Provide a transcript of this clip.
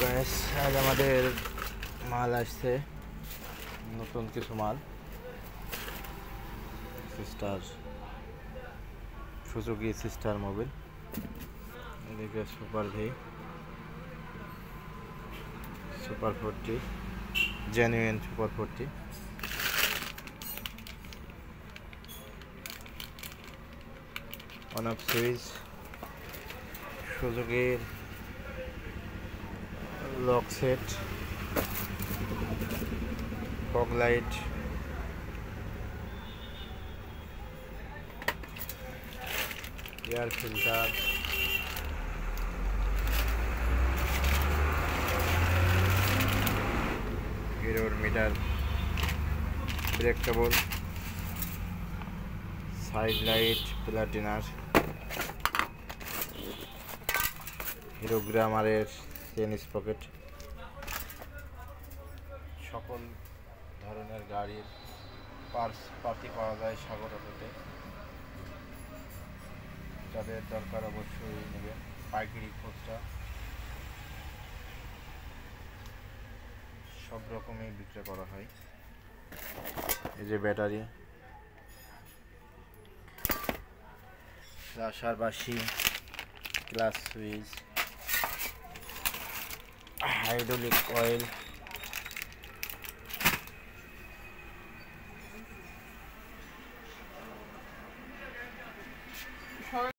Guys, আজ আমাদের মাল আসছে, নতুন কিছু মাল। সিস্টার সুজুকি সিস্টার মোবিল, এদিকে super V, super 40, genuine super 40, অনেক সুইচ, সুজুকির lock set, fog light, air filter, হিরোর meter, brake cable, side light, প্লাটিনার, হিরো গ্রামারের চেন স্পকেট, সকল ধরনের গাড়ির পাতি পাওয়া যায় সাগর অটোতে। যাদের দরকার অবশ্যই নেবেন, পাইকারি খুচরা সব রকমই বিক্রি করা হয়। এই যে ব্যাটারি, রাশার বাসি, গ্লাস সুইচ, হাইড্রোলিক অয়েল,